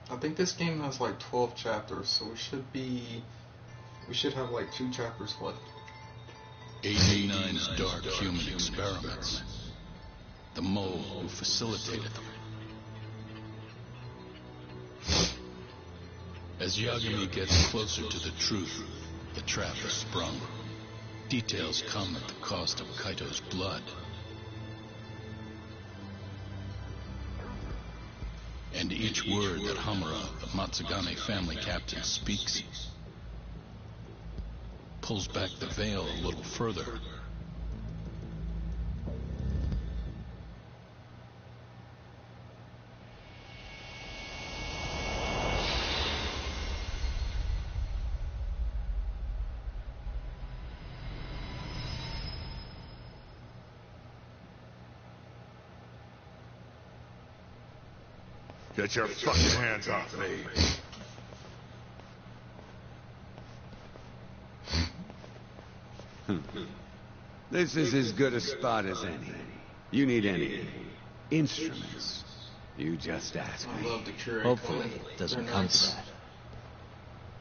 I think this game has like 12 chapters, so we should have like 2 chapters left. 89's dark human experiments. The mole who facilitated them. As Yagami gets closer to the truth, the trap is sprung. Details come at the cost of Kaito's blood. And each word that Hamura, the Matsugane family captain, speaks pulls back the veil a little further. Get your fucking hands off me. This is as good a spot as any. You need any instruments, you just ask I me. love the curate. Hopefully it doesn't They're come nice. to that.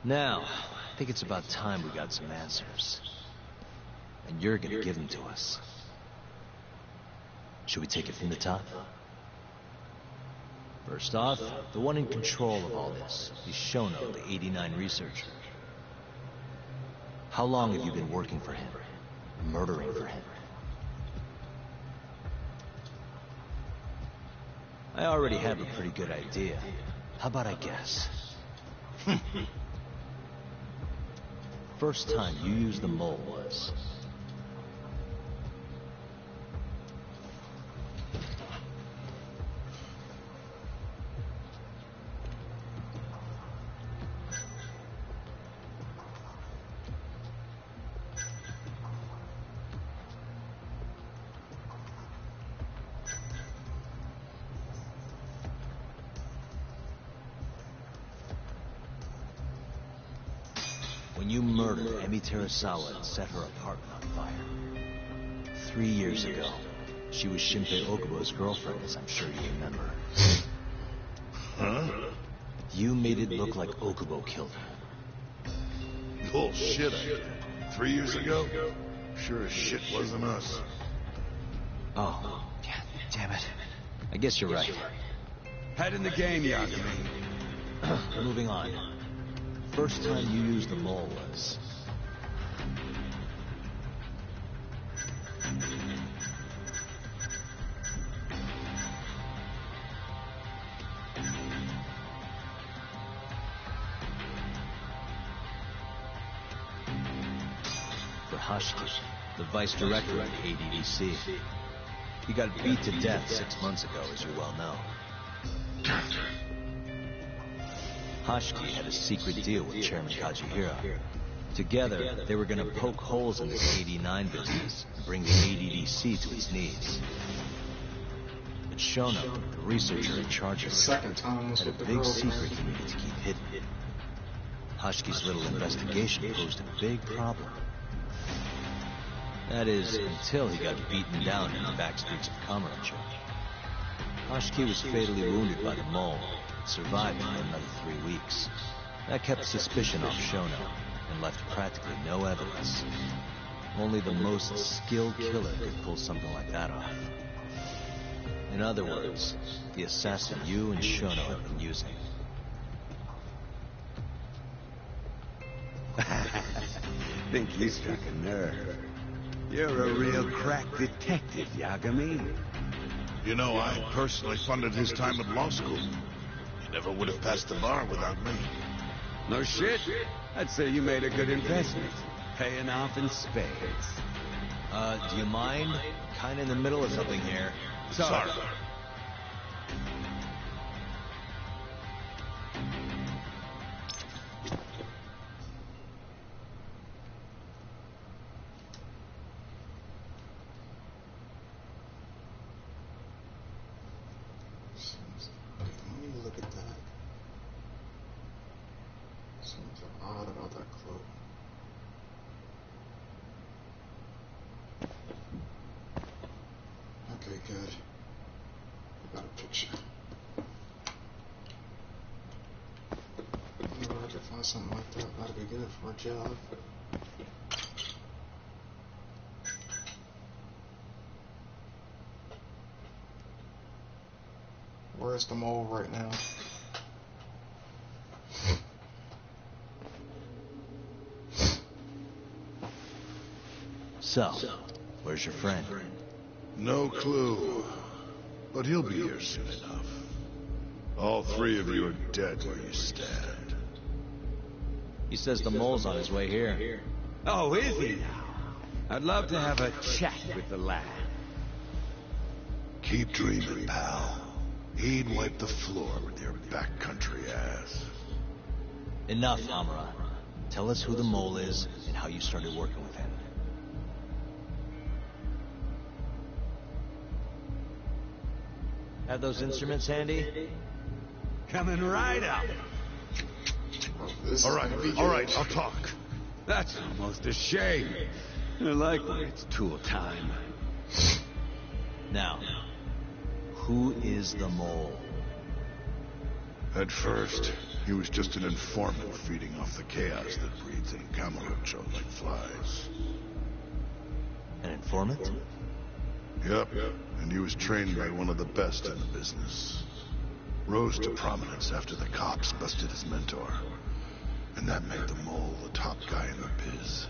Now, I think it's about time we got some answers. And you're gonna give them to us. Should we take it from the top? First off, the one in control of all this is Shono, the 89 researcher. How long have you been working for him? Murdering for him? I already have a pretty good idea. How about I guess? First time you used the mole was... when you murdered Emi Terasawa and set her apartment on fire. 3 years ago, she was Shinpei Okubo's girlfriend, as I'm sure you remember. Huh? You made it look like Okubo killed her. Bullshit I did. 3 years ago? Sure as shit wasn't us. Oh, yeah, damn it. I guess you're right. Head in the game, Yagami. Moving on. First time you used the mole was... for Hashiki, the vice director at ADDC. He got beat to death 6 months ago, as you well know. Hashiki had a secret deal with Chairman Kazuhira. Together, they were gonna poke holes in this 89 business and bring the ADDC to its knees. But Shono, the researcher in charge of it, Second time was had a with the big girl. secret he needed to keep hidden. Hashiki's little investigation posed a big problem. That is, until he got beaten down in the back streets of Kamurocho. Hashiki was fatally wounded by the mole, and survived for another 3 weeks. That kept suspicion off Shono, and left practically no evidence. Only the most skilled killer could pull something like that off. In other words, the assassin you and Shono have been using. Think you struck a nerve. You're a real crack detective, Yagami. You know, I personally funded his time at law school. He never would have passed the bar without me. No shit. I'd say you made a good investment. Paying off in spades. Do you mind? Kinda in the middle of something here. Sorry. Let me look at that. Something odd about that cloak. Okay, good. I got a picture. something like that. That'd be good for a job. Where's the mole right now? So, where's your friend? No clue. But he'll be here soon enough. All three of you are dead where you stand. He says the mole's on his way here. Oh, is he now? I'd love to have a chat with the lad. Keep dreaming, pal. He'd wipe the floor with your backcountry ass. Enough, Amara. Tell us who the mole is and how you started working with him. Have those instruments handy? Coming right up. All right, I'll talk. That's almost a shame. I like when it's tool time. Now, who is the mole? At first, he was just an informant feeding off the chaos that breeds in Camarocho like flies. An informant? Yep, and he was trained by one of the best in the business. Rose to prominence after the cops busted his mentor. And that made the mole the top guy in the biz.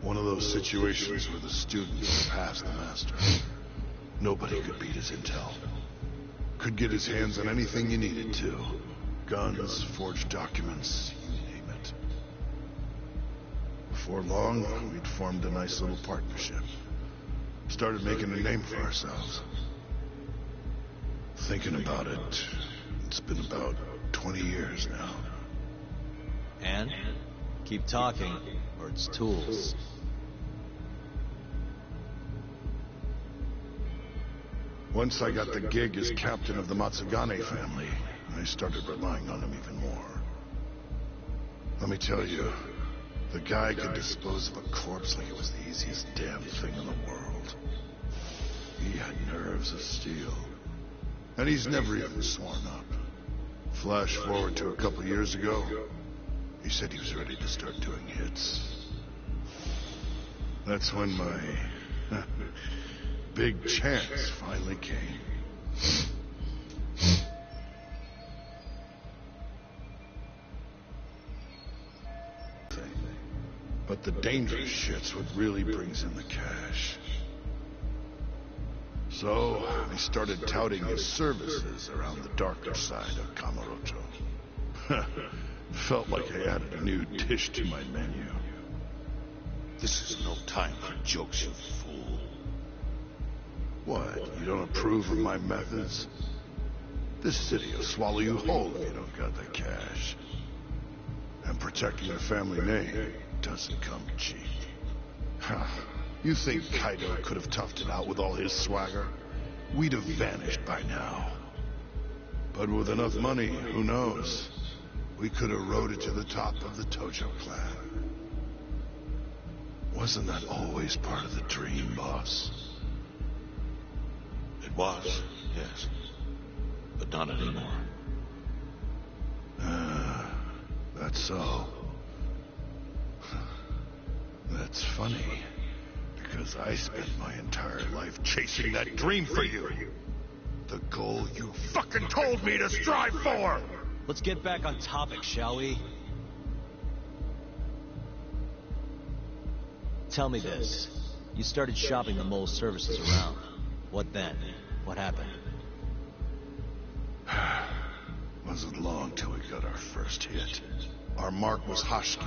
One of those situations where the student surpassed the master. Nobody could beat his intel. Could get his hands on anything you needed to. Guns, forged documents, you name it. Before long, we'd formed a nice little partnership. Started making a name for ourselves. Thinking about it, it's been about 20 years now. And? Keep talking, or it's tools. Once I got the gig as captain of the Matsugane family, I started relying on him even more. Let me tell you, the guy could dispose of a corpse like it was the easiest damn thing in the world. He had nerves of steel. And he's never even sworn up. Flash forward to a couple years ago, he said he was ready to start doing hits. That's when my big chance finally came. But the dangerous shit's what really brings in the cash. So, I started touting his services around the darker side of Camarocho. Felt like I added a new dish to my menu. This is no time for jokes, you fool. What, you don't approve of my methods? This city will swallow you whole if you don't got the cash. And protecting the family name doesn't come cheap. Huh. You think Kaido could have toughed it out with all his swagger? We'd have vanished by now. But with enough money, who knows? We could have rode it to the top of the Tojo clan. Wasn't that always part of the dream, boss? It was, yes. But not anymore. That's so. That's funny. Because I spent my entire life chasing that dream for you. The goal you fucking told me to strive for! Let's get back on topic, shall we? Tell me this. You started shopping the mole's services around. What then? What happened? Wasn't long till we got our first hit. Our mark was Hashki,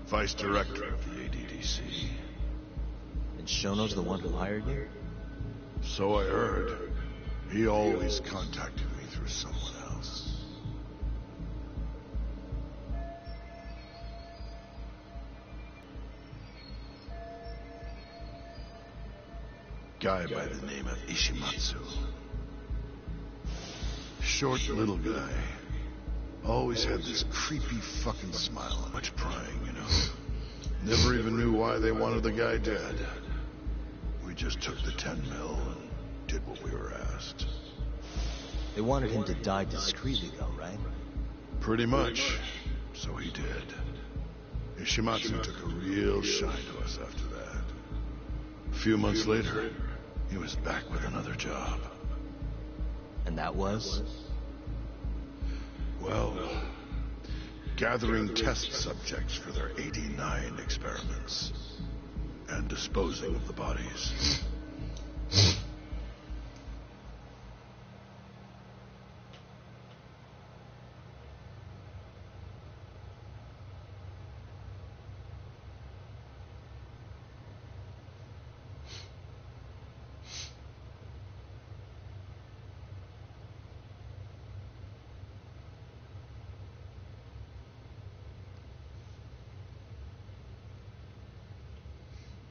vice director of the ADDC. And Shono's the one who hired you? So I heard. He always contacted me through someone else. Guy by the name of Ishimatsu. Short little guy. Always had this creepy fucking smile and much prying, you know. Never even knew why they wanted the guy dead. We just took the 10 mil and did what we were asked. They wanted him to die discreetly, though, right? Pretty much. So he did. Ishimatsu took a real shine to us after that. A few months later, he was back with another job. And that was? Well, gathering test subjects for their 89 experiments. And disposing of the bodies.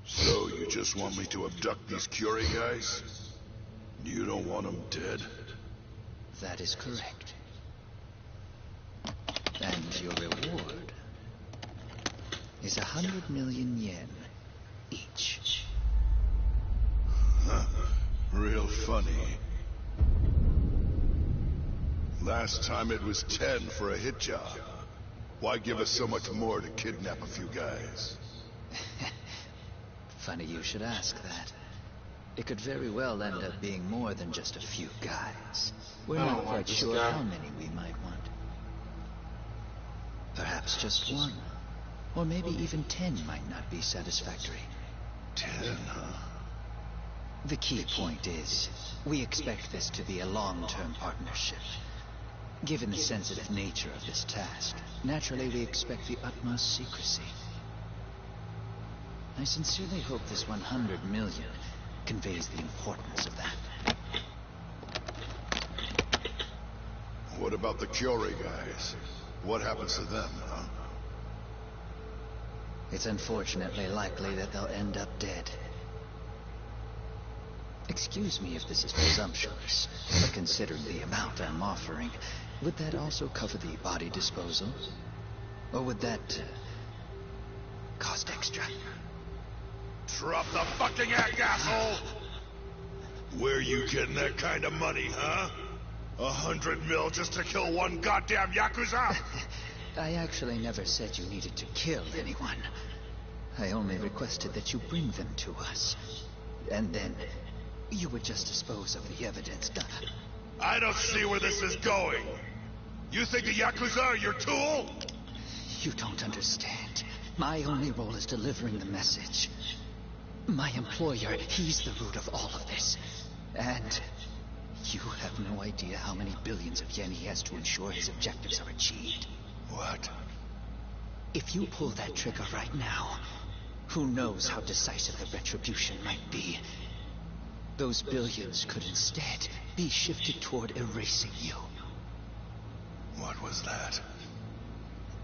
So, you just want me to abduct these Curie guys? You don't want them dead? That is correct. And your reward is 100 million yen each. Huh. Real funny. Last time it was 10 for a hit job. Why give us so much more to kidnap a few guys? Funny you should ask that. It could very well end up being more than just a few guys. We're not quite sure how many we might want. Perhaps just one. Or maybe even 10 might not be satisfactory. 10, huh? The key point is, we expect this to be a long-term partnership. Given the sensitive nature of this task, naturally we expect the utmost secrecy. I sincerely hope this 100 million conveys the importance of that. What about the Curie guys? What happens to them, huh? It's unfortunately likely that they'll end up dead. Excuse me if this is presumptuous, but considering the amount I'm offering, would that also cover the body disposal? Or would that cost extra? Drop the fucking act, asshole! Where you getting that kind of money, huh? 100 mil just to kill one goddamn Yakuza? I actually never said you needed to kill anyone. I only requested that you bring them to us. And then, you would just dispose of the evidence. I don't see where this is going. You think the Yakuza are your tool? You don't understand. My only role is delivering the message. My employer, he's the root of all of this. And you have no idea how many billions of yen he has to ensure his objectives are achieved. What? If you pull that trigger right now, who knows how decisive the retribution might be. Those billions could instead be shifted toward erasing you. What was that?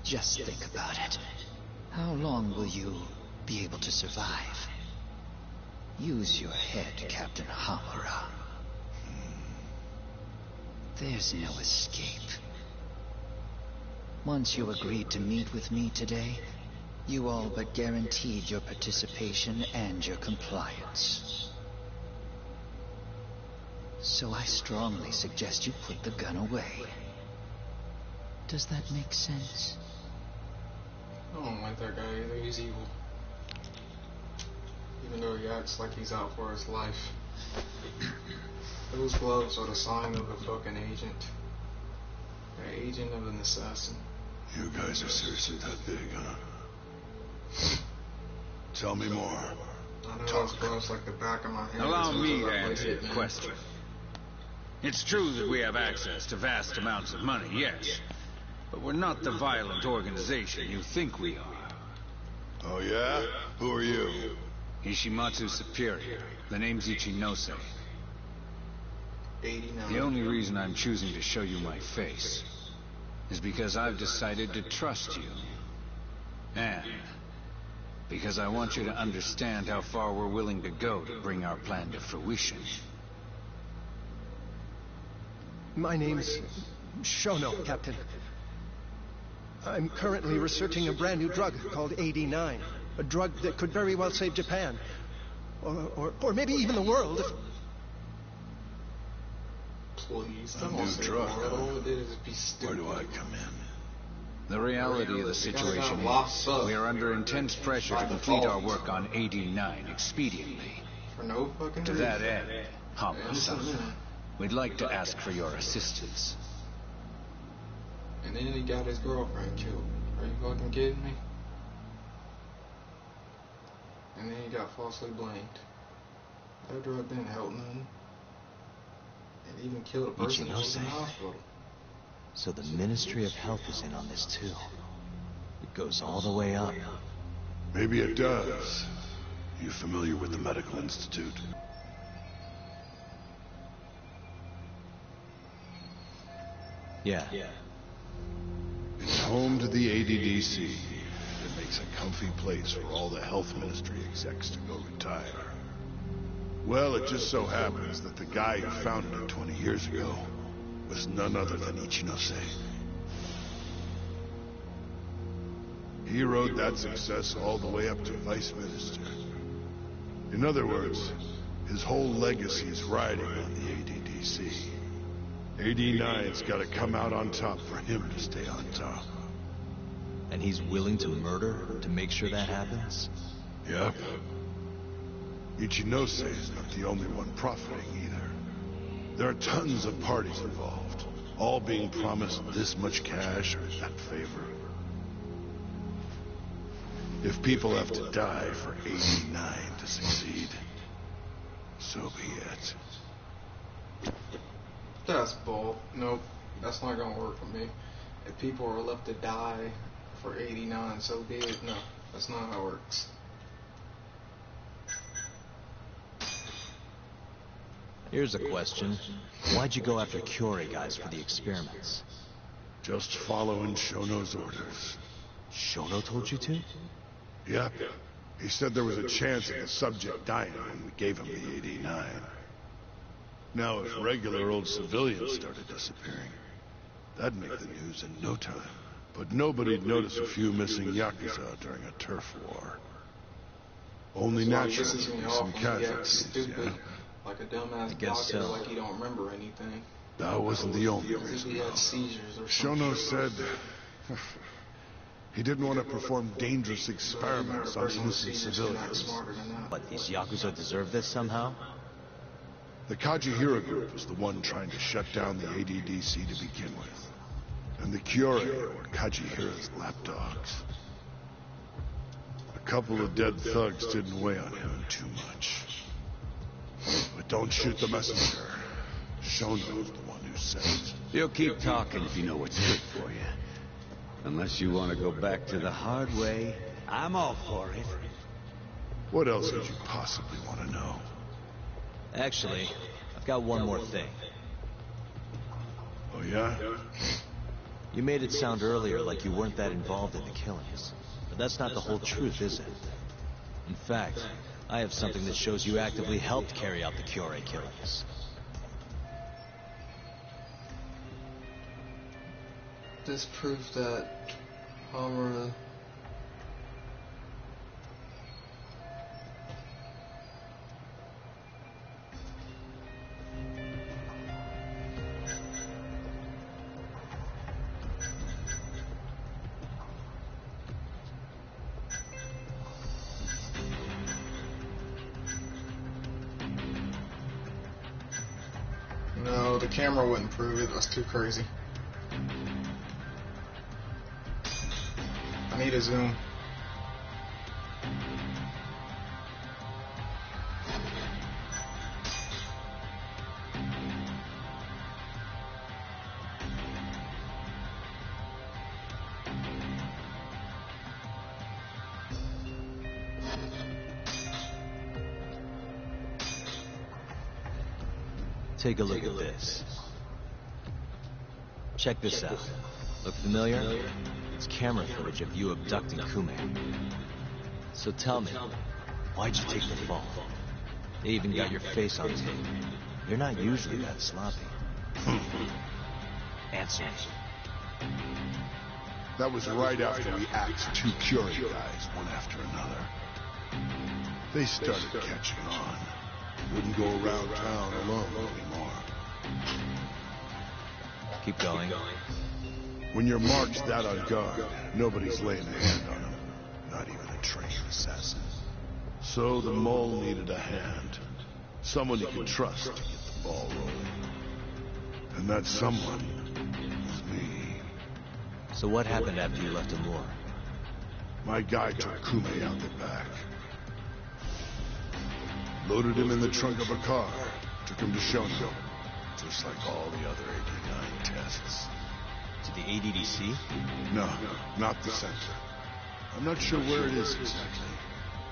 Just think about it. How long will you be able to survive? Use your head, Captain Hamura. There's no escape. Once you agreed to meet with me today, you all but guaranteed your participation and your compliance. So I strongly suggest you put the gun away. Does that make sense? I don't like that guy either. He's evil. Even though he acts like he's out for his life. Those gloves are the sign of a fucking agent. An agent of an assassin. You guys are seriously that big, huh? Tell me more. I know those gloves like the back of my hand. Allow me to answer your question. It's true that we have access to vast amounts of money, yes. But we're not the violent organization you think we are. Oh yeah? Who are you? Ishimatsu's superior. The name's Ichinose. 89. The only reason I'm choosing to show you my face is because I've decided to trust you. And because I want you to understand how far we're willing to go to bring our plan to fruition. My name's Shono, Captain. I'm currently researching a brand new drug called 89. A drug that could very well save Japan. Or maybe even the world. please. A Don't new say drug, the world. huh? All it did is be stupid. Where do I come in? The reality of the situation is, we are under intense pressure to complete our work on 89 expediently. For no fucking To reason. that end, Hamura-san, we'd like to ask for your assistance. And then he got his girlfriend killed. Are you fucking kidding me? And then he got falsely blamed. That drug didn't help none. It even killed a person who was in the hospital. So the Ministry of Health is in on this too. It goes all the way up. Maybe it does. You familiar with the Medical Institute? Yeah. It's home to the ADDC. It makes a comfy place for all the health ministry execs to go retire. Well, it just so happens that the guy who founded it 20 years ago was none other than Ichinose. He rode that success all the way up to vice minister. In other words, his whole legacy is riding on the ADDC. 89's gotta come out on top for him to stay on top. And he's willing to murder to make sure that happens? Yep. Ichinose is not the only one profiting either. There are tons of parties involved, all being promised this much cash or that favor. If people have to die for 89 to succeed, so be it. That's bull. Nope. That's not gonna work for me. If people are left to die for 89, so be it. No, that's not how it works. Here's a question. Why'd you go after Curie guys for the experiments? Just following Shono's orders. Shono told you to? Yep. He said there was a chance of the subject dying when we gave him the 89. Now, if regular old civilians started disappearing, that'd make the news in no time. But nobody'd notice a few missing Yakuza during a turf war. Only natural Pisses to me be off some when he acts casualties, stupid, yeah? like a dumbass guess doctor, so. like he don't remember anything. That wasn't the only As if reason, he though. had seizures or something. Shono said he didn't want to perform dangerous experiments on innocent civilians. But these Yakuza deserve this somehow? The Kajihira group was the one trying to shut down the ADDC to begin with. And the Kyorei were Kajihira's lapdogs. A couple of dead thugs didn't weigh on him too much. But don't shoot the messenger. Shono's the one who said it. You'll keep talking if you know what's good for you. Unless you want to go back to the hard way, I'm all for it. What else could you possibly want to know? Actually, I've got one more thing. Oh, yeah? You made it sound earlier like you weren't that involved in the killings. But that's not the whole truth, is it? In fact, I have something that shows you actively helped carry out the Kyorei killings. This proves that Hamura... No, the camera wouldn't prove it. That's too crazy. I need a zoom. Take a look at this. Check this out. Look familiar? It's camera footage of you abducting Kume. So tell me, why'd you take the fall? They even got your face on tape. You're not usually that sloppy. Answer me. That was right after we axed two Curie guys, one after another. They started catching on. Wouldn't go around town alone anymore. Keep going. When you're marched that on guard, nobody's laying a hand on him. Not even a trained assassin. So the mole needed a hand. Someone he could trust to get the ball rolling. And that someone was me. So what happened after you left Amur? My guy took Kume out the back. Loaded him in the trunk of a car. Took him to Shono. Just like all the other 89 tests. To the ADDC? No, not the center. I'm not sure where it is exactly.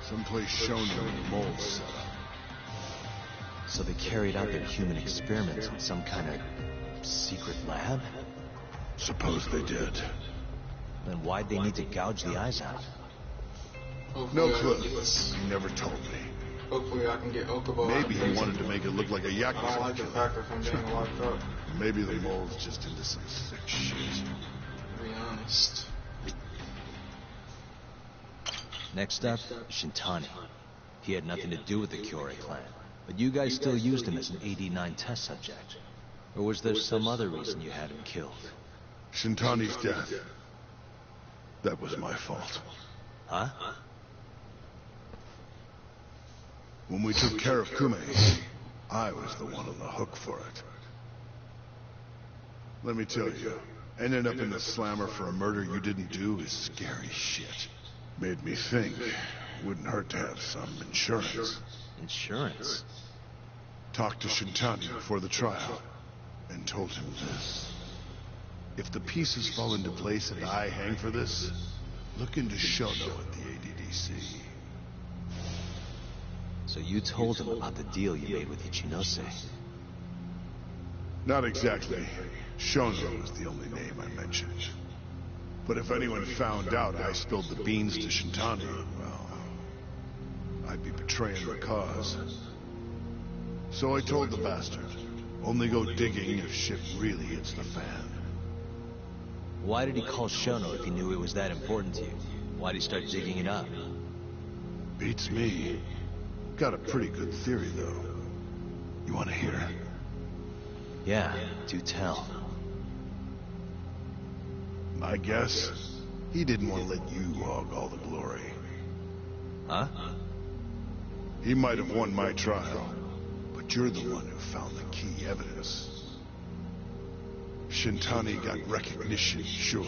Someplace Shono and the moles set up. So they carried out their human experiments in some kind of secret lab? Suppose they did. Then why'd they need to gouge the eyes out? No clue. He never told me. Hopefully I can get Okubo. Maybe he wanted to make it look like a Yakuza I don't like the killer. fact of him being locked up. Maybe the mole's just into some sick shit. To be honest. Next up, Shintani. He had nothing to do with the Kyorei clan, but you guys still used him as an AD-9 test subject. Or was there some other reason you had him killed? Shintani's death. That was my fault. Huh? When we took care of Kume, I was the one on the hook for it. Let me tell you, ending up in the slammer for a murder you didn't do is scary shit. Made me think, wouldn't hurt to have some insurance. Insurance? Talked to Shintani before the trial, and told him this. If the pieces fall into place and I hang for this, look into Shono at the ADDC. So you told him about the deal you made with Ichinose? Not exactly. Shono was the only name I mentioned. But if anyone found out I spilled the beans to Shintani, well, I'd be betraying the cause. So I told the bastard, only go digging if shit really hits the fan. Why did he call Shono if he knew it was that important to you? Why'd he start digging it up? Beats me. Got a pretty good theory, though. You want to hear? Yeah, do tell. I guess he didn't want to let you hog all the glory. Huh? He might have won my trial, but you're the one who found the key evidence. Shintani got recognition, sure,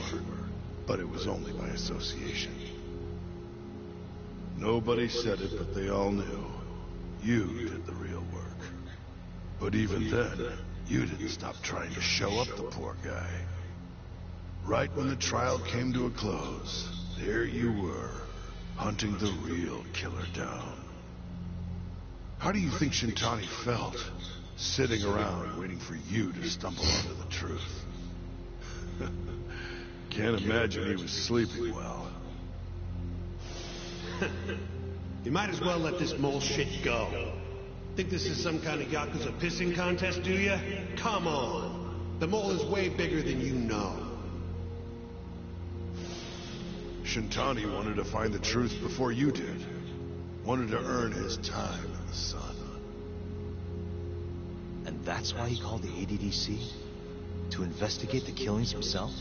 but it was only by association. Nobody said it, but they all knew. You did the real work. But even then, you didn't stop trying to show up the poor guy. Right when the trial came to a close, there you were, hunting the real killer down. How do you think Shintani felt, sitting around waiting for you to stumble onto the truth? Can't imagine he was sleeping well. You might as well let this mole shit go. Think this is some kind of Yakuza pissing contest, do ya? Come on. The mole is way bigger than you know. Shintani wanted to find the truth before you did. Wanted to earn his time in the sun. And that's why he called the ADDC? To investigate the killings himself?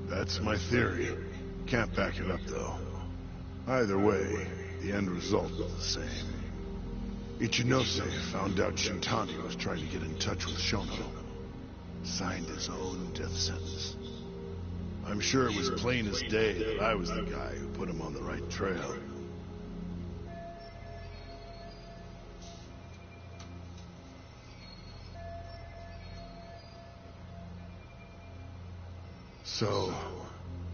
That's my theory. Can't back it up, though. Either way, the end result was the same. Ichinose found out Shintani was trying to get in touch with Shono. Signed his own death sentence. I'm sure it was plain as day that I was the guy who put him on the right trail. So,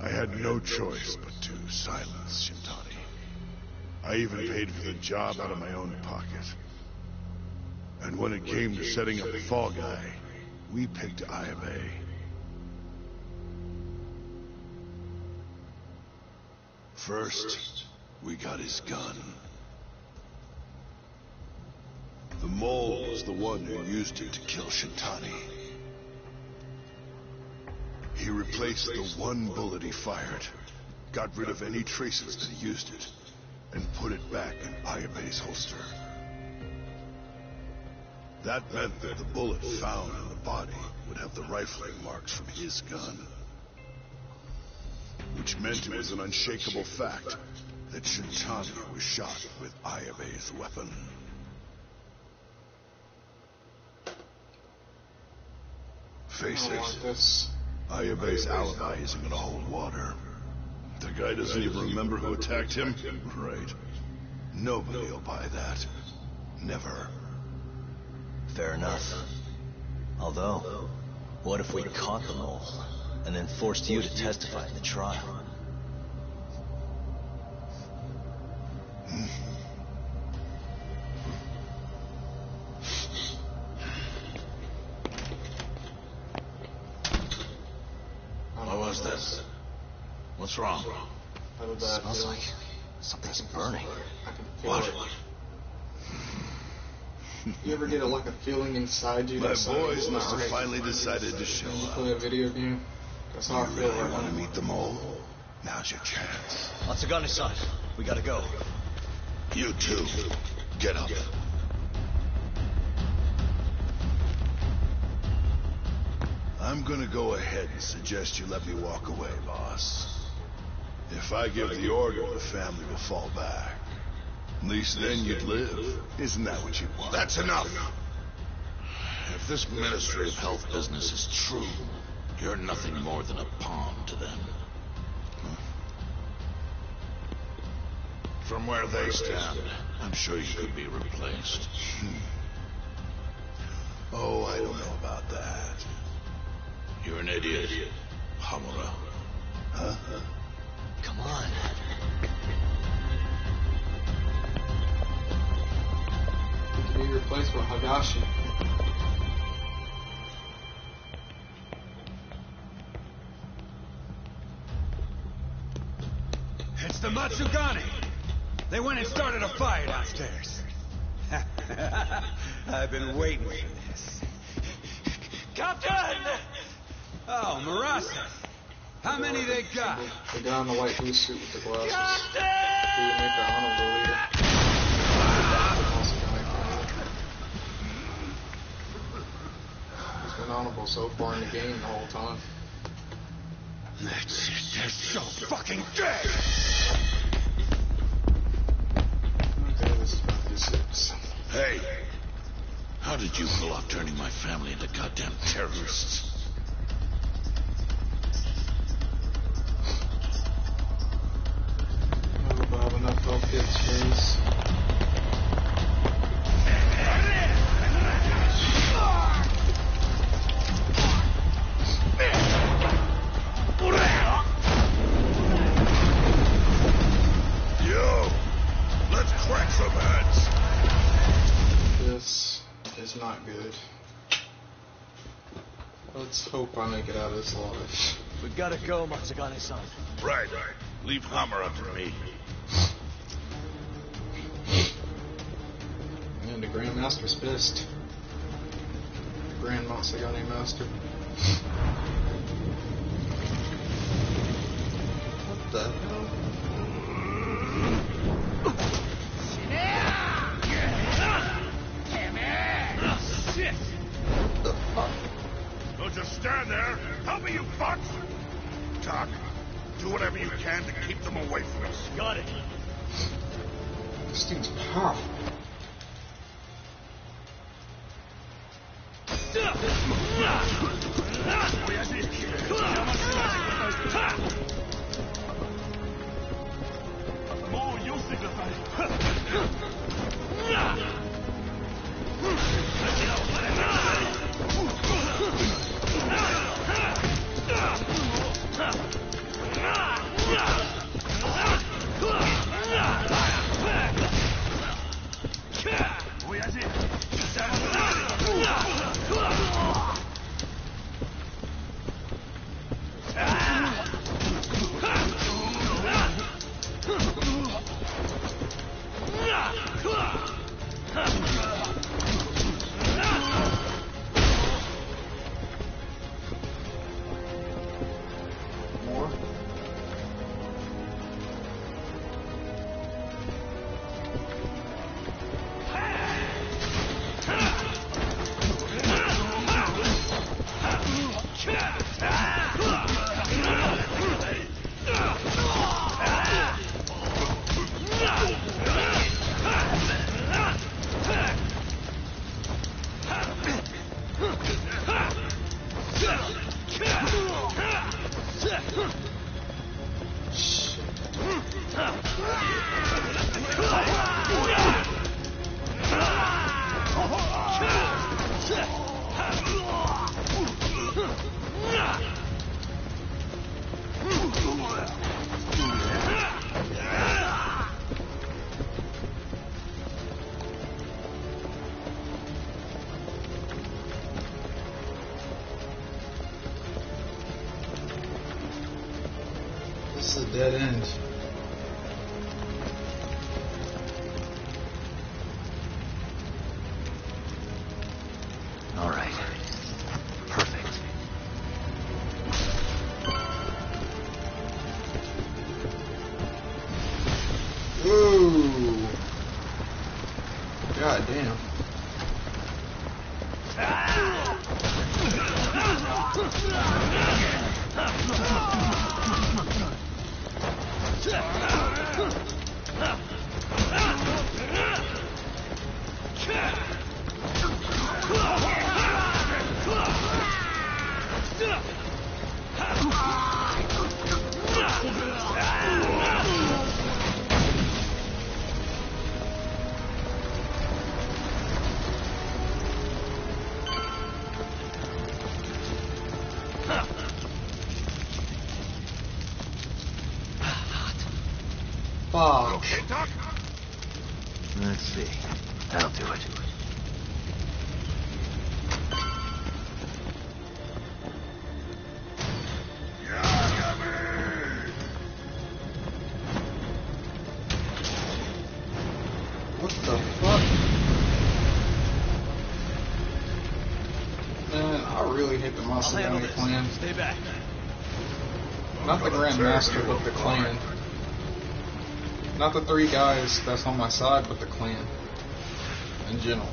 I had no choice but to silence Shintani. I even paid for the job out of my own pocket. And when it came to setting up the Fall Guy, we picked Ayabe. First, we got his gun. The mole was the one who used it to kill Shintani. He replaced the one bullet he fired, got rid of any traces that he used it, and put it back in Ayabe's holster. That meant that the bullet found in the body would have the rifling marks from his gun. Which meant it was an unshakable fact that Shintani was shot with Ayabe's weapon. Face it, Ayabe's alibi isn't gonna hold water. The guy doesn't even remember who attacked him? Right. Nobody will buy that. Never. Fair enough. Although, what if we caught the mole, and then forced you to testify in the trial? What was this? What's wrong? Smells like something's burning. What? You ever get like a feeling inside you? My that boys something's must not have right? finally decided to show You up. play a video game? That's how I You feel really right want to now. meet the mole? Now's your chance. Matsugane-san, we gotta go. You too. Get up. I'm gonna go ahead and suggest you let me walk away, boss. If I give the order, the family will fall back. At least then you'd live. Isn't that what you want? That's enough. If this Ministry of Health business is true, you're nothing more than a pawn to them. From where they stand, I'm sure you could be replaced. Oh, I don't know about that. You're an idiot, Hamura. Huh? Come on. You can be replaced with Hagashi. It's the Matsugane. They went and started a fire downstairs. I've been waiting for this. Captain! Oh, Marasa. How many they got? The guy in the white blue suit with the glasses. Captain! Who would make the honorable leader? He's been honorable so far in the game the whole time. That's it. They're so fucking dead! Okay, this is about to be six. Hey, how did you pull off turning my family into goddamn terrorists? I hope I have enough health kits for this. Yo! Let's crack some heads! This is not good. Let's hope I make it out of this alive. We gotta go, Matsugane-san. Right. Leave Hammer up to me. And the Grandmaster's pissed. Grand Matsugane Master. What the hell? The fuck? Don't just stand there. Help me, you fucks! Talk. Do whatever you can to keep them away from us. Got it. This thing's powerful. is a dead end. All right. Perfect. Ooh. God damn. Fuck. Okay, Doc? Let's see. That'll do it. What the fuck? Man, I really hate the Macedonian clan. Stay back. Not the Grand Master, but the clan. Not the three guys that's on my side, but the clan. In general.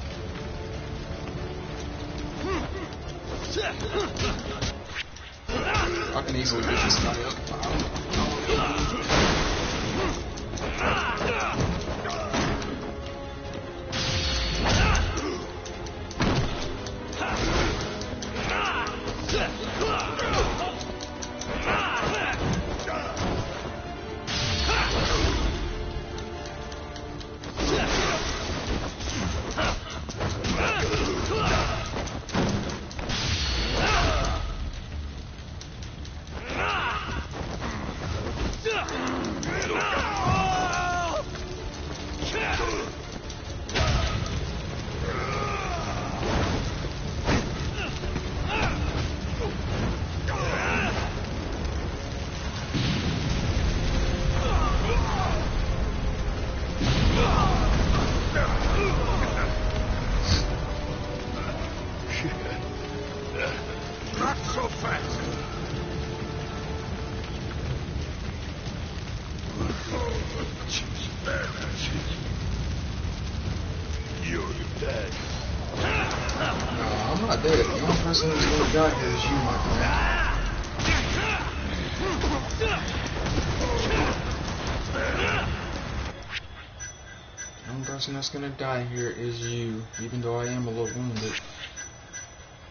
I can easily beat this guy up. Not so fast. You're dead. No, I'm not dead. The only person who's gonna die here is you, my friend. The only person that's gonna die here is you, even though I am a little wounded.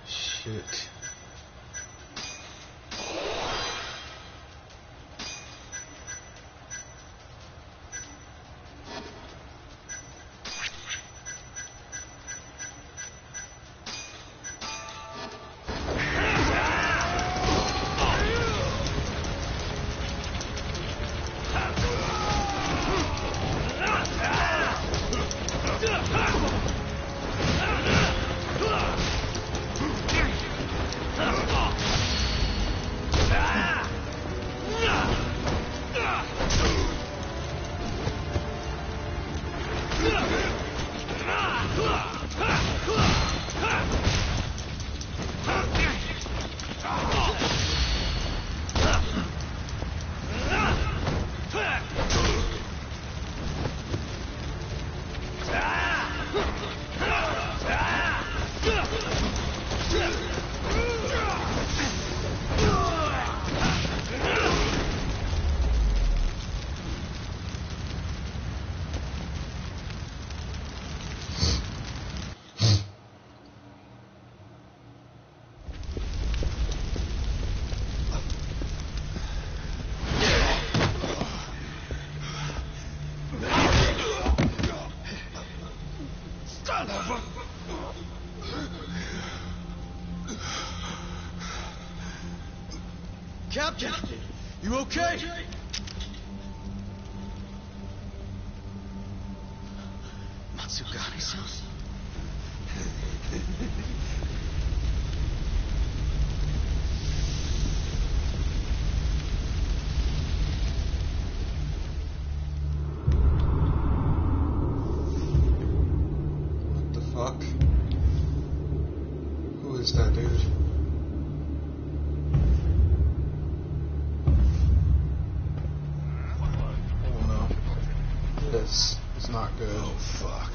Shit. Captain! You okay? Matsugane-san? is that dude? Oh no. This is not good. Oh, fuck.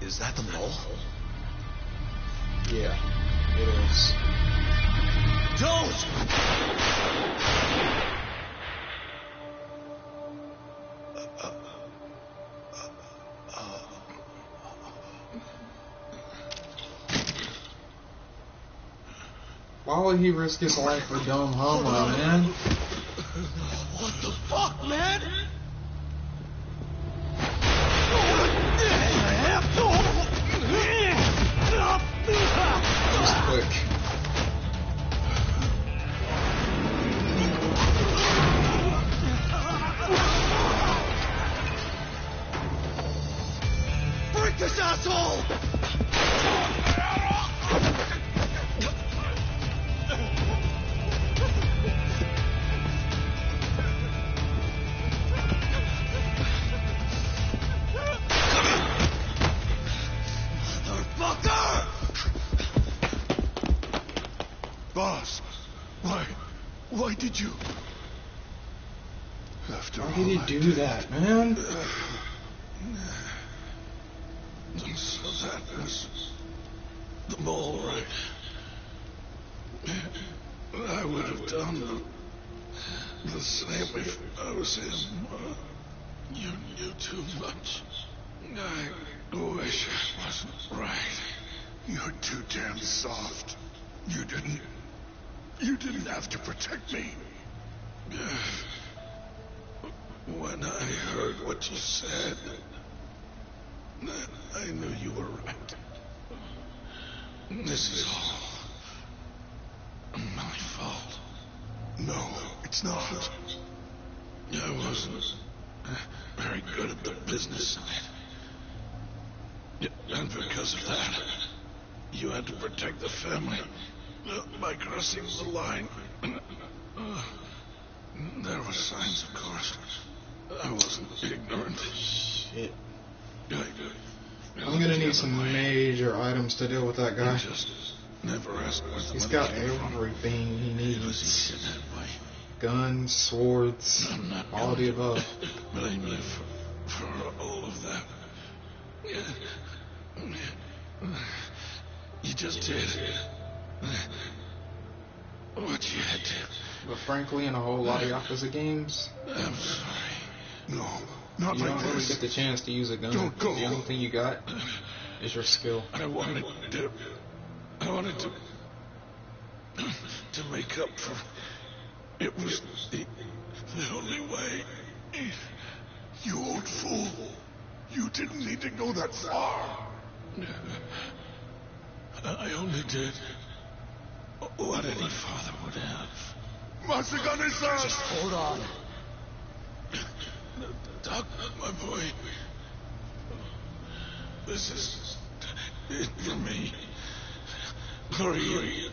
Is that the mole? Yeah, it is. Don't! Why would he risk his life for dumb homo, man? What the fuck, man? Just quick. Break this asshole! Boss, why did you? After Why did he do that, man? So that was the mole, right? I would have done the same if I was him. You knew too much. I wish I wasn't right. You're too damn soft. You didn't have to protect me. When I heard what you said, I knew you were right. This is all my fault. No, it's not. I wasn't very good at the business side. And because of that, you had to protect the family by crossing the line. There were signs, of course. I wasn't ignorant. Shit. I'm gonna need some major items to deal with that guy. Just never asked where the He's money got came from. everything he Was he needs. said that way? Guns, swords, I'm not all of the above. blame you for all of that. You just did what you had to. But frankly, in a whole lot of Yakuza games, I'm sorry. No, not you like don't really this. get the chance to use a gun. Don't go. The only thing you got is your skill. I wanted to make up for. It was the only way. You old fool. You didn't need to go that far. I only did what any father would have. Masagane-san! Just hold on. Doc, my boy. This is it for me. Hurry.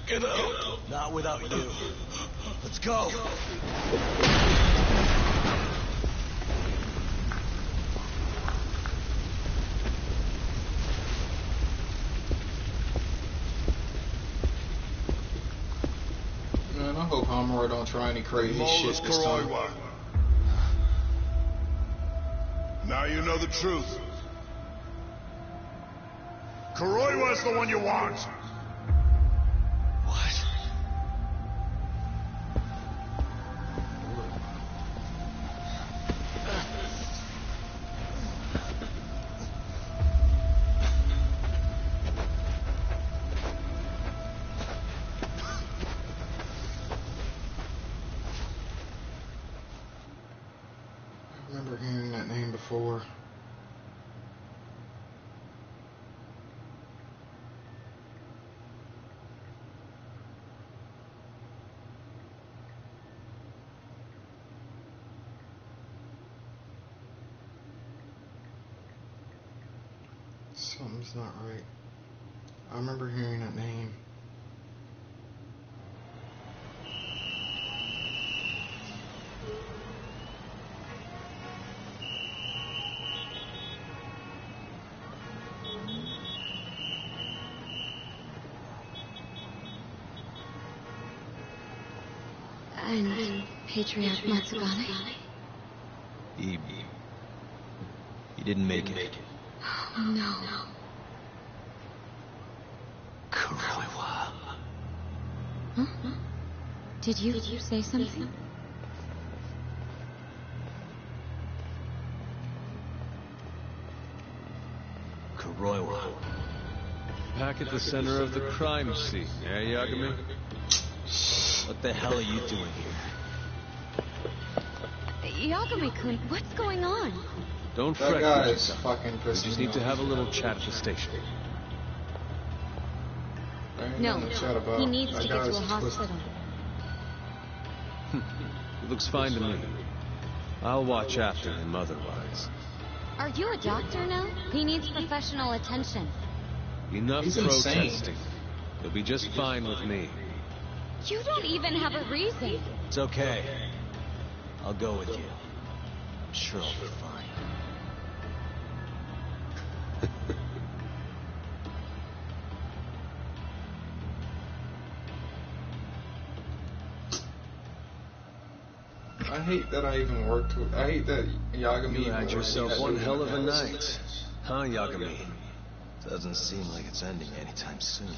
Get out. Not without you. Let's go. Man, I hope Homura don't try any crazy shit this time. Now you know the truth. Kuroiwa's the one you want. What? I remember hearing that name before. Something's not right. I remember hearing that name. Patriarch Matsugane? He didn't make it. Oh, no. Kuroiwa. Huh? Did you say something? Kuroiwa. Back at the center of the crime scene, eh, Yagami? What the hell are you doing here? Yagami-kun, what's going on? Don't That fret, guy is Fujita. fucking We pissing just me need to off. have a little chat at the station. There ain't No, nothing to chat about. he needs That to get to guy's a twisted. hospital. It looks fine to me. I'll watch after him otherwise. Are you a doctor now? He needs professional attention. Enough He's insane. protesting. He'll be just fine with me. You don't even have a reason. It's okay. I'll go with you. I'm sure I'll be fine. I hate that I even worked with. I hate that Yagami. You had yourself one hell of a night. Huh, Yagami? Doesn't seem like it's ending anytime soon.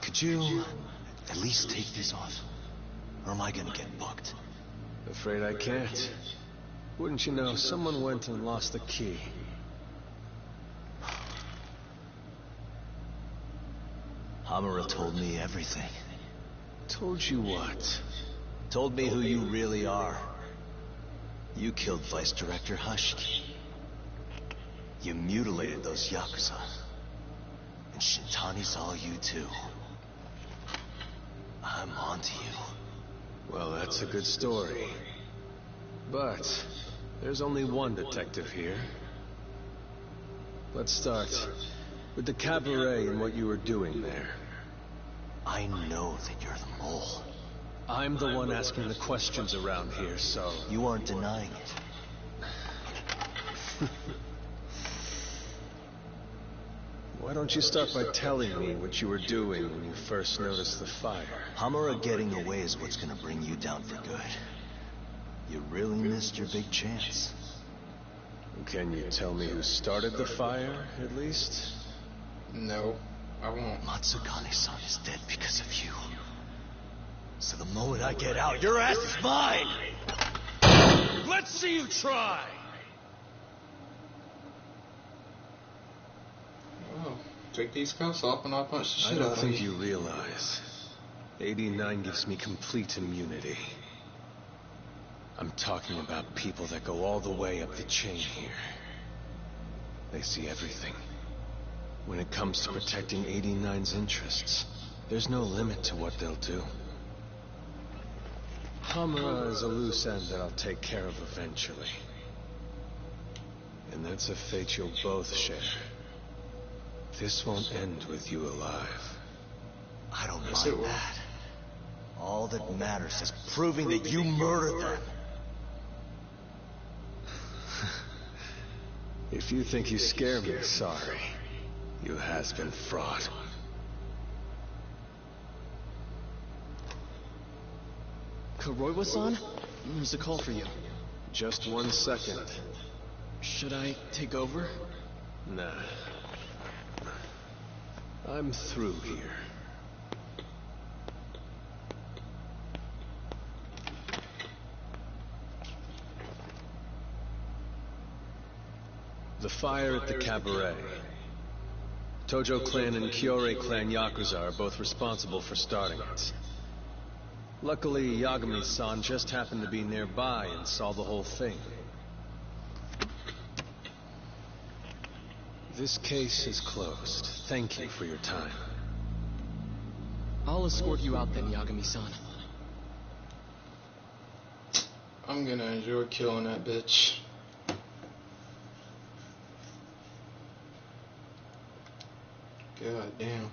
Could you at least take these off? Or am I gonna get booked? Afraid I can't. Wouldn't you know, someone went and lost the key. Hamura told me everything. Told you what? Told me who you really are. You killed Vice Director Hashiki. You mutilated those Yakuza. And Shintani saw you too. I'm onto you. Well, that's a good story. But there's only one detective here. Let's start with the cabaret and what you were doing there. I know that you're the mole. I'm the one asking the questions around here, so... You aren't denying it. Why don't you start by telling me what you were doing when you first noticed the fire? Hamura getting away is what's gonna bring you down for good. You really missed your big chance. Can you tell me who started the fire, at least? No, I won't. Matsugane-san is dead because of you. So the moment I get out, your ass is mine! Let's see you try! Oh, take these cuffs off and I'll punch the I shit don't out of think you. you realize. 89 gives me complete immunity. I'm talking about people that go all the way up the chain here. They see everything. When it comes to protecting 89's interests, there's no limit to what they'll do. Hamura is a loose end that I'll take care of eventually. And that's a fate you'll both share. This won't end with you alive. I don't Yes, it mind will. that. All that matters is proving that you murdered them. If you think you scare me, sorry. You has-been fraud. Kuroiwa-san? There's a call for you. Just 1 second. Should I take over? Nah. I'm through here. The fire at the cabaret. Tojo clan and Kyorei clan Yakuza are both responsible for starting it. Luckily, Yagami-san just happened to be nearby and saw the whole thing. This case is closed. Thank you for your time. I'll escort you out then, Yagami-san. I'm gonna enjoy killing that bitch. God damn.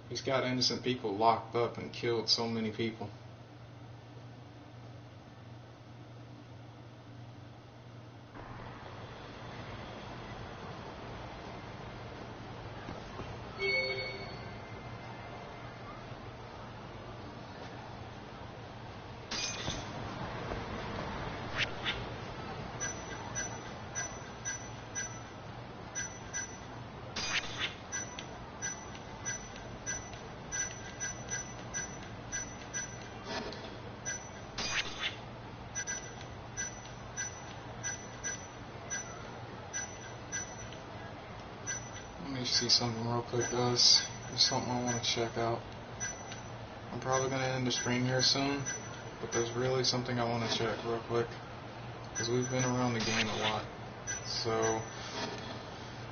He's got innocent people locked up and killed so many people. Let me see something real quick, guys. There's something I want to check out. I'm probably going to end the stream here soon, but there's really something I want to check real quick, because we've been around the game a lot. So,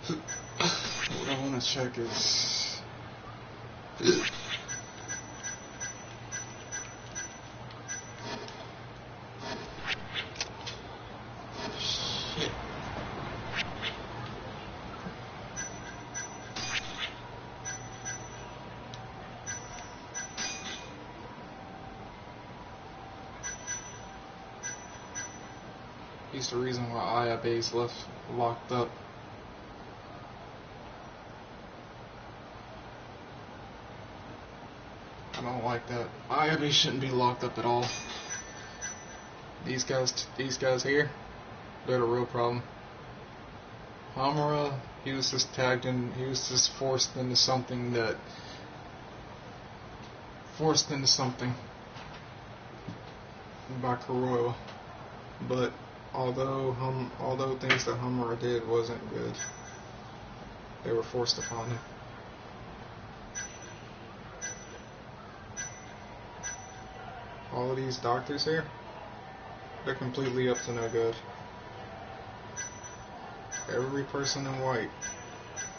what I want to check is... He's the reason why Ayabe's left locked up. I don't like that. Ayabe shouldn't be locked up at all. These guys here, they're the real problem. Hamura, he was just tagged in, he was just forced into something by Kuroiwa. But although things that Hamura did wasn't good, they were forced upon him. All of these doctors here, they're completely up to no good. Every person in white,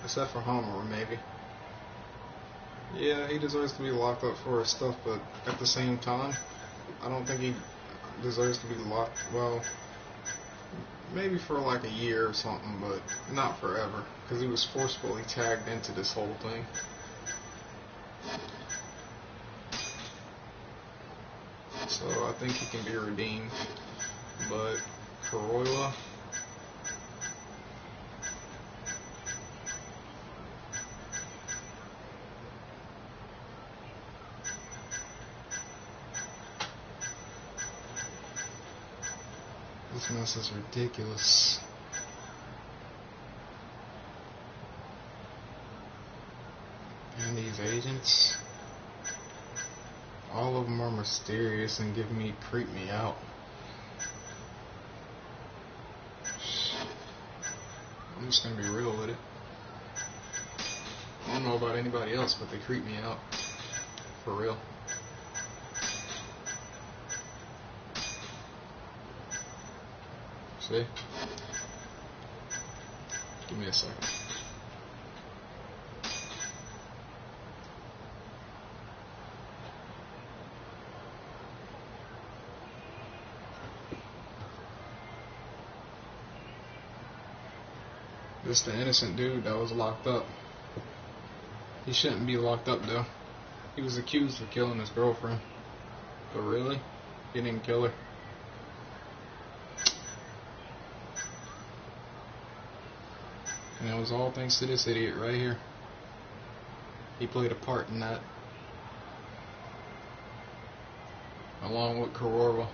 except for Hamura, maybe. Yeah, he deserves to be locked up for his stuff, but at the same time, I don't think he deserves to be locked, well, maybe for like a year or something, but not forever, because he was forcefully tagged into this whole thing. So I think he can be redeemed, but Kuroiwa, this mess is ridiculous. And these agents, all of them are mysterious and creep me out. I'm just gonna be real with it. I don't know about anybody else, but they creep me out. For real. See? Give me a second. This the innocent dude that was locked up. He shouldn't be locked up though. He was accused of killing his girlfriend. But really? He didn't kill her. And it was all thanks to this idiot right here. He played a part in that. Along with Kuroiwa.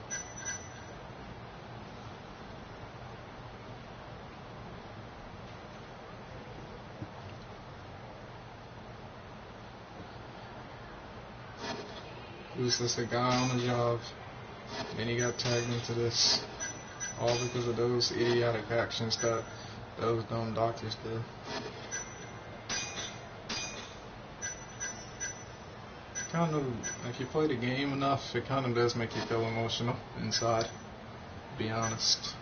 He was just a guy on the job, and he got tagged into this, all because of those idiotic actions that those dumb doctors did. If you play the game enough, it kind of does make you feel emotional inside, to be honest.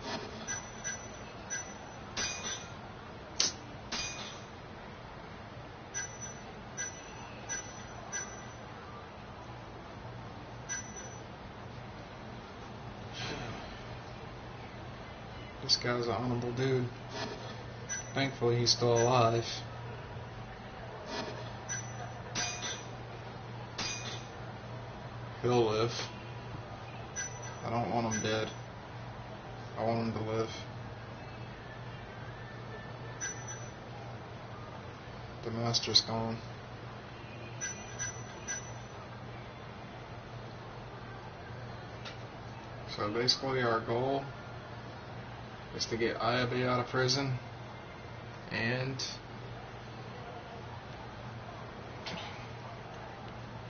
This guy's an honorable dude. Thankfully, he's still alive. He'll live. I don't want him dead. I want him to live. The master's gone. So basically our goal is to get Ayabe out of prison and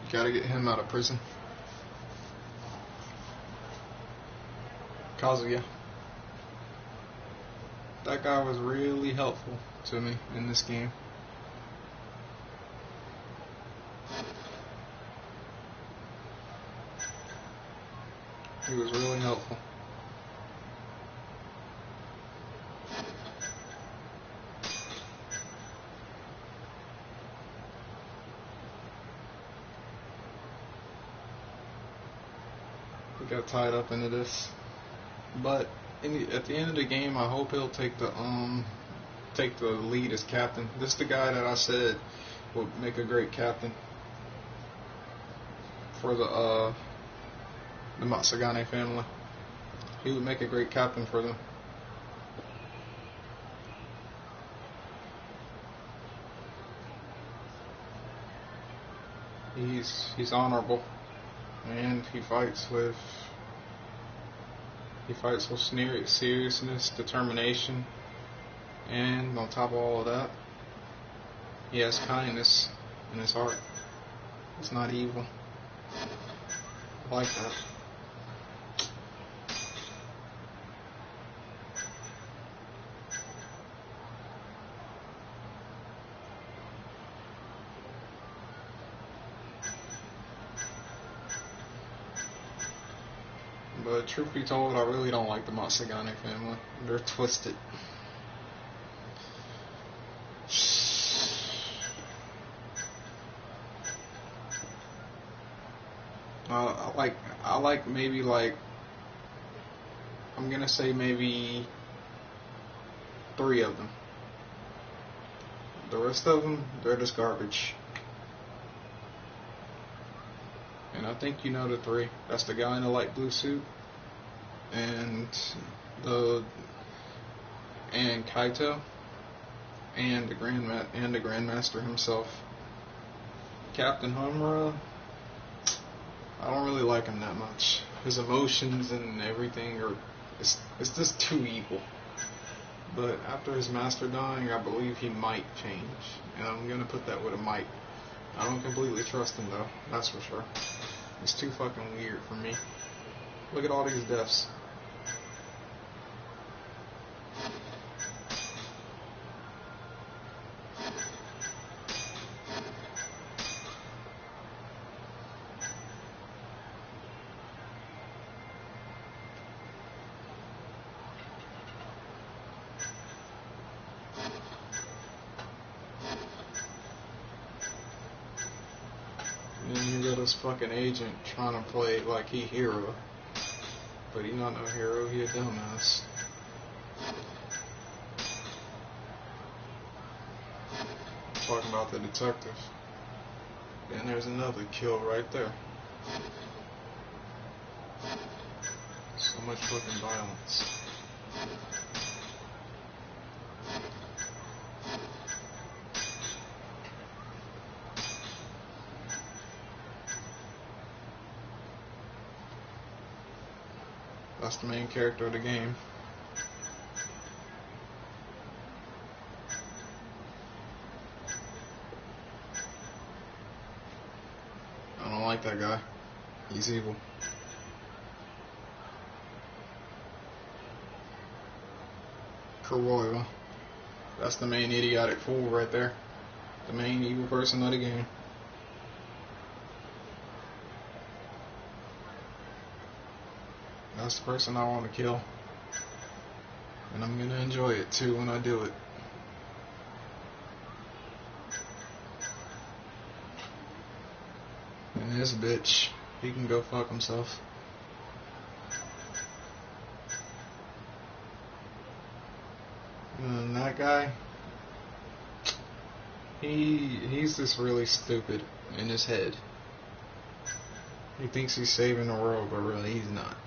you gotta get him out of prison. Kazuya. That guy was really helpful to me in this game. He was really helpful. He got tied up into this, but at the end of the game, I hope he'll take the lead as captain. This is the guy that I said would make a great captain for the Matsugane family. He would make a great captain for them. He's honorable, and he fights with seriousness, determination, and on top of all of that, he has kindness in his heart. It's not evil. I like that. But truth be told, I really don't like the Matsugane family. They're twisted. I like maybe like, I'm gonna say maybe 3 of them. The rest of them, they're just garbage. And I think you know the 3. That's the guy in the light blue suit, and Kaito, and the Grandmaster himself. Captain Homura, I don't really like him that much. His emotions and everything it's just too evil. But after his master dying, I believe he might change, and I'm gonna put that with a might. I don't completely trust him though, that's for sure. It's too fucking weird for me. Look at all these deaths. And then you got this fucking agent trying to play like he hero. But he not no hero, he a dumbass. Talking about the detective. And there's another kill right there. So much fucking violence. That's the main character of the game. I don't like that guy. He's evil. Kuroya. That's the main idiotic fool right there. The main evil person of the game. That's the person I want to kill. And I'm gonna enjoy it too when I do it. And this bitch, he can go fuck himself. And that guy, he's just really stupid in his head. He thinks he's saving the world, but really he's not.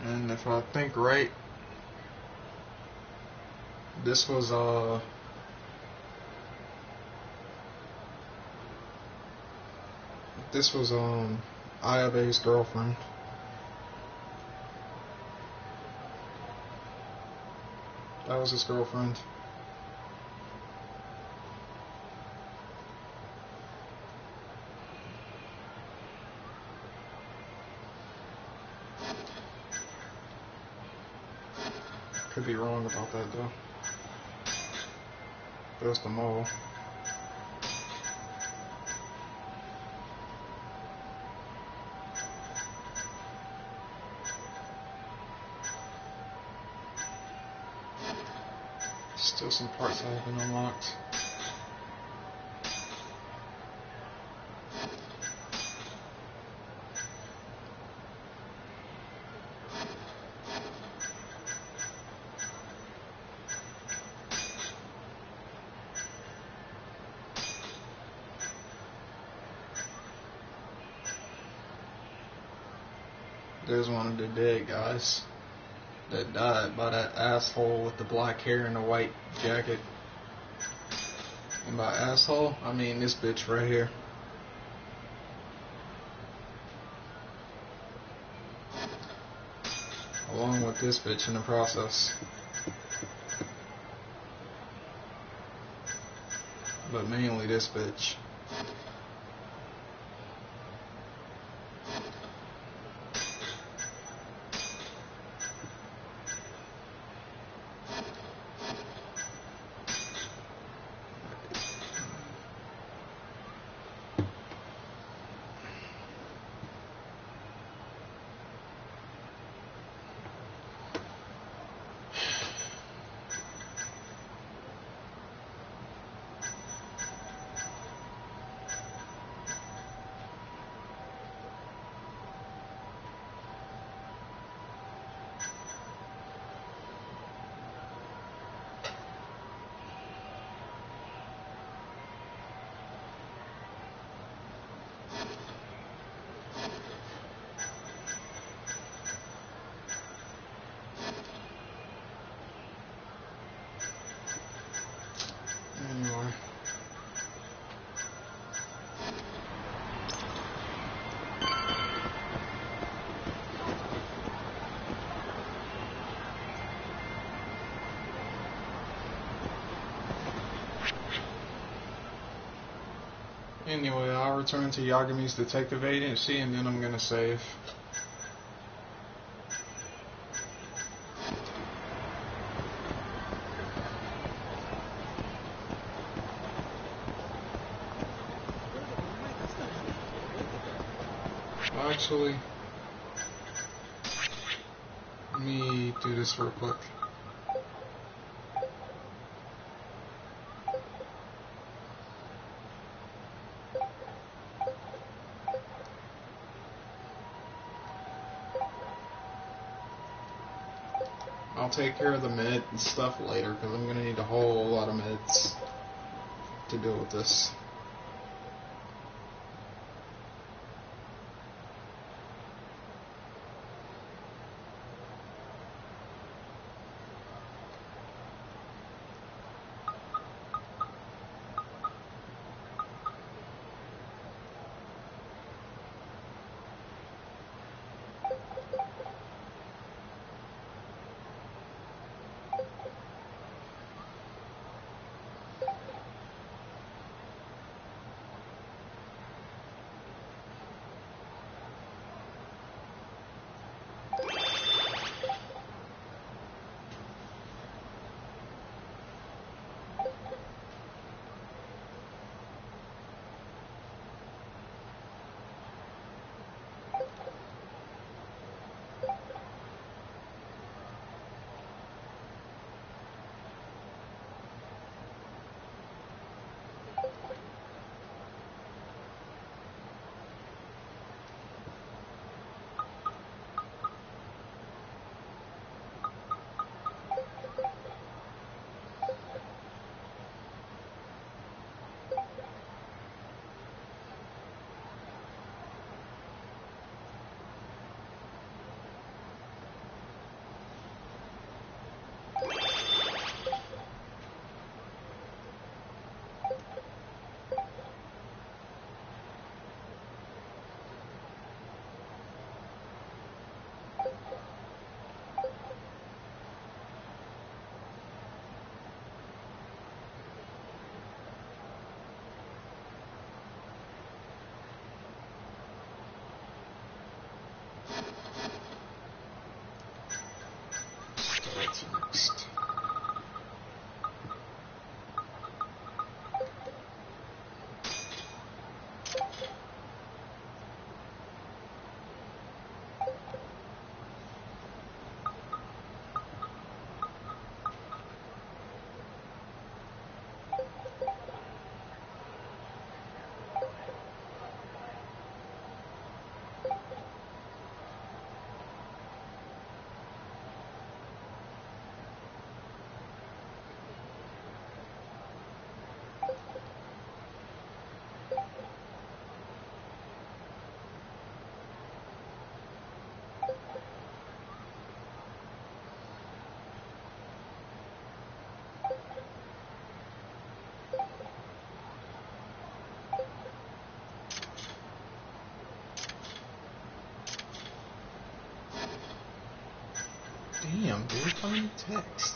And if I think right, this was This was Ayabe's girlfriend. That was his girlfriend. Could be wrong about that though. There's the mole. Still some parts I haven't unlocked. There's one of the dead guys that died by that asshole with the black hair and the white jacket. And by asshole, I mean this bitch right here. Along with this bitch in the process. But mainly this bitch. Anyway. Anyway, I'll return to Yagami's detective agency and then I'm gonna save. Actually, let me do this real quick. I'll take care of the med and stuff later because I'm going to need a whole lot of meds to deal with this. text. Damn, dude, find text.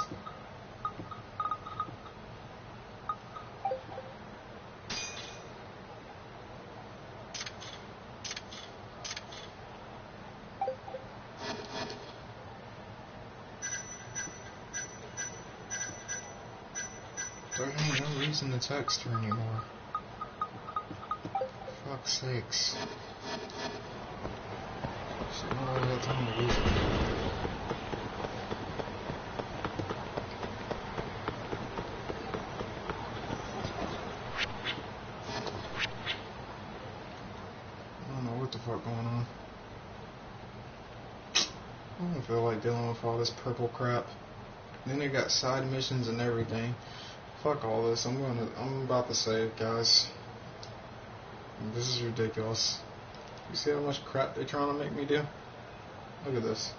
There ain't no reason to text her anymore. Fuck's sakes. She don't really have time to use it. I don't know what the fuck going on. I don't feel like dealing with all this purple crap. Then they got side missions and everything. Fuck all this. I'm about to say it, guys. This is ridiculous. You see how much crap they're trying to make me do? Look at this.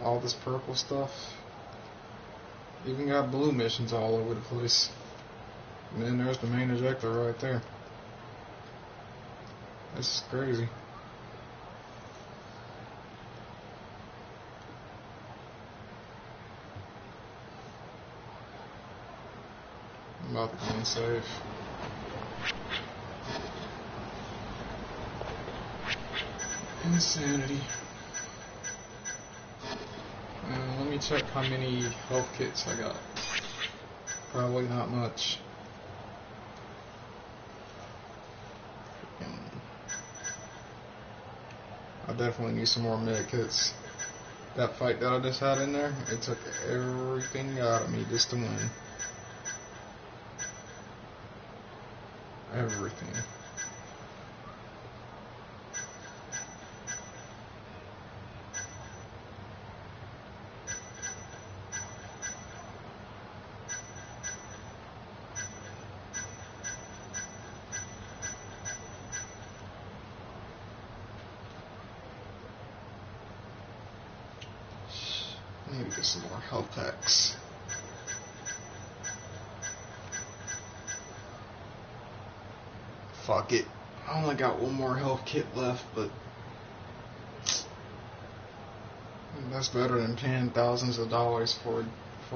All this purple stuff. Even got blue missions all over the place. And then there's the main ejector right there. This is crazy. I'm about to go and save. Insanity. Let me check how many health kits I got. Probably not much. I definitely need some more med kits. That fight that I just had in there, it took everything out of me just to win. Everything. I need to get some more health packs. Fuck it. I only got one more health kit left, but that's better than paying thousands of dollars for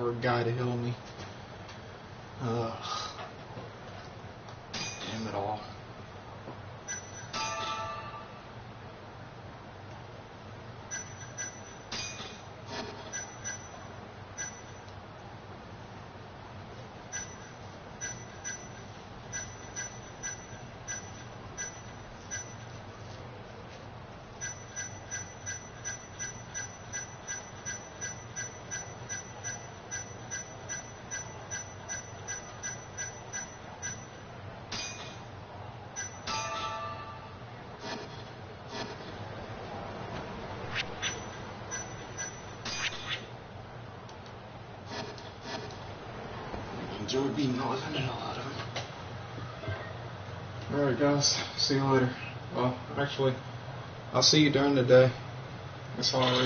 a guy to heal me. Damn it all. Enjoy beating the hell out of him. Alright guys, see you later. Well, actually, I'll see you during the day. That's all I